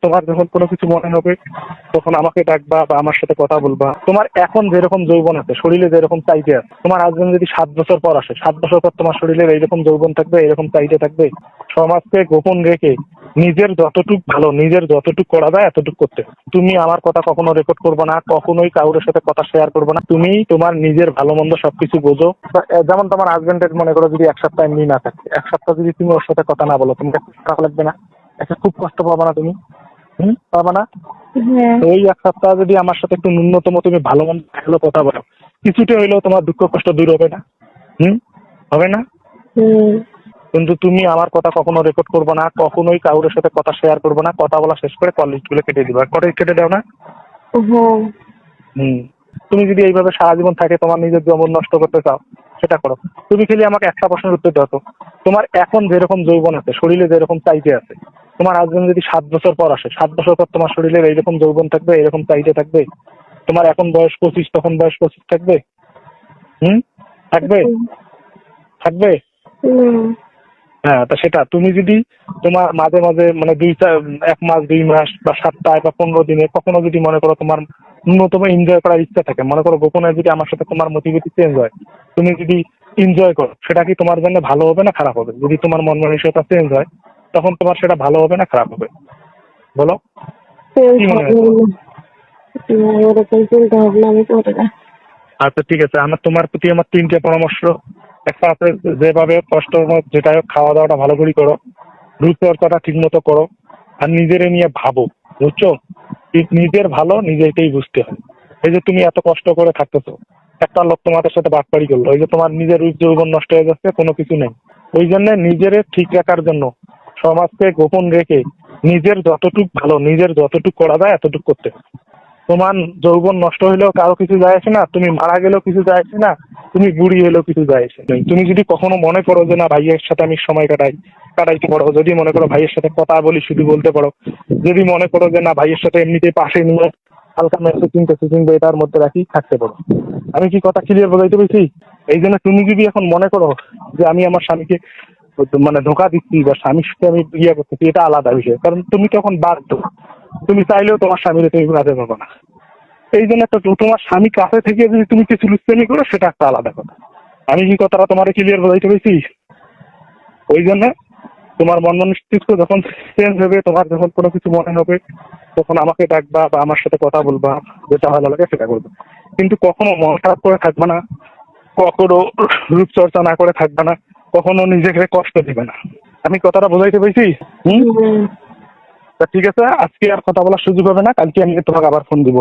তোমার যখন কোনো কিছু মনে হবে তখন আমাকে ডাকবা বা আমার সাথে কথা বলবা। তোমার এখন যেরকম যৌবন আছে, শরীরে যেরকম চাইতে আছে, তোমার হাজবেন্ড যদি 7 বছর পর আসে, 7 বছর পর তোমার শরীরে এইরকম যৌবন থাকবে, এরকম চাইতে থাকবে। সমাজকে গোপন রেখে নিজের যতটুক ভালো, নিজের যতটুক করা যায় এতটুক করতে হবে। তুমি আমার কথা কখনো রেকর্ড করবে না, কখনোই কারোর সাথে কথা শেয়ার করবে না। তুমি তোমার নিজের ভালো মন্দ সবকিছু বোঝো। যেমন তোমার হাজবেন্ডের মনে করো যদি 1 সপ্তাহ এমনি না থাকে, 1 সপ্তাহ যদি তুমি ওর সাথে কথা না বলো, তোমাকে খুব খারাপ লাগবে না? একটা খুব কষ্ট পাবা না তুমি? পাবা না? হ্যাঁ। তো ওই 1 সপ্তাহ যদি আমার সাথে একটু ন্যূনতম তুমি ভালো মন্দ ভালো কথা বলো, কিছুটা হইলেও তোমার দুঃখ কষ্ট দূর হবে না? হবে না? কিন্তু তুমি আমার কথা কখনো রেকর্ড করবে না, কখনোই কারোর সাথে কথা শেয়ার করবে না। কথা বলা শেষ করে কল লিস্টগুলো কেটে দিবা। কেটে দাও না? তুমি যদি এইভাবে সারা জীবন থাকে তোমার নিজের যৌবন নষ্ট করতে চাও, সেটা করো। তুমি খালি আমাকে একটা প্রশ্নের উত্তর দাও তো, তোমার এখন যেরকম যৌবন আছে, শরীরে যেরকম চাইতে আছে, তোমার হাজবেন্ড যদি 7 বছর পর আসে, 7 বছর পর তোমার শরীরে এইরকম যৌবন থাকবে, এরকম চাইতে থাকবে? তোমার এখন বয়স 25, তখন বয়স 25 থাকবে? থাকবে? থাকবে? হ্যাঁ, তা সেটা তুমি যদি তোমার মাঝে মাঝে মানে 1 মাস 2 মাস বা সপ্তাহে বা 15 দিনে কখনো যদি মনে করো তোমার ন্যূনতম এনজয় করার ইচ্ছা থাকে, মনে করো গোপনে যদি আমার সাথে তোমার মোটিভিটি চেঞ্জ হয়, তুমি যদি এনজয় করো, সেটা কি তোমার জন্য ভালো হবে না খারাপ হবে? যদি তোমার মন মানসিকতা চেঞ্জ হয় তখন তোমার সেটা ভালো হবে না খারাপ হবে? বলো, কি মনে হয় তোমার? ওরকম চিন্তা ভাবনা আমি করি না। আচ্ছা ঠিক আছে, তোমার প্রতি আমার 3টে পরামর্শ। একটা আছে, যেভাবে কষ্ট হোক যেটা হোক খাওয়া দাওয়াটা ভালো করে করো, রূপচর্চাটা ঠিক মতো করো, আর নিজেরে নিয়ে ভাবো, বুঝছো? নিজের ভালো নিজেকেই বুঝতে হয়। এই যে তুমি এত কষ্ট করে থাকতেছো, একটা লোক তোমাদের সাথে বাটপাড়ি করলো, ওই যে তোমার নিজের রূপ যৌবন নষ্ট হয়ে যাচ্ছে, কোনো কিছু নেই। ওই জন্য নিজেরে ঠিক রাখার জন্য সমাজকে গোপন রেখে নিজের যতটুক ভালো, নিজের যতটুক করা যায় এতটুক করতে হবে। তোমার যৌবন নষ্ট হইলেও কারো কিছু যায় আসে না, তুমি মারা গেলেও কিছু যায় আসে না, তুমি বুড়ি হলেও কিছু যায় আসে না। তুমি যদি কখনো মনে করো যে না ভাইয়ের সাথে আমি সময় কাটাইতে পারো, যদি মনে করো ভাইয়ের সাথে কথা বলি শুধু বলতে পারো, যদি মনে করো যে না ভাইয়ের সাথে এমনিতে পাশে নিয়ে হালকা মেসেজিং এটার মধ্যে রাখি থাকতে পারো। আমি কি কথা ক্লিয়ার বোঝাইতে পেরেছি? এই জন্য তুমি যদি এখন মনে করো যে আমি আমার স্বামীকে মানে ধোঁকা দিচ্ছি বা স্বামীর সাথে আমি ইয়ে করতেছি, এটা আলাদা বিষয়, কারণ তুমি তখন বাধ্য। তুমি চাইলেও তোমার স্বামীকে তুমি ঘুরাতে পারবো না। এই জন্য একটা তোমার স্বামী কাছে থেকে যদি তুমি কিছু লুচ্চামি করো, সেটা একটা আলাদা কথা। আমি কি কথাটা তোমার ক্লিয়ার বোঝাইতে পেরেছি? ওই জন্য তোমার মন মস্তিষ্ক যখন চেঞ্জ হবে, তোমার যখন কোনো কিছু মনে হবে তখন আমাকে ডাকবা বা আমার সাথে কথা বলবা, যেটা ভালো লাগে সেটা করবে। কিন্তু কখনো মন খারাপ করে থাকবে না, কখনো রূপচর্চা না করে থাকবে না, কখনো নিজেকে কষ্ট দিবে না। আমি কথাটা বোঝাইতে পেরেছি? তা ঠিক আছে, আজকে আর কথা বলার সুযোগ হবে না, কালকে আমি তোমাকে আবার ফোন দিব।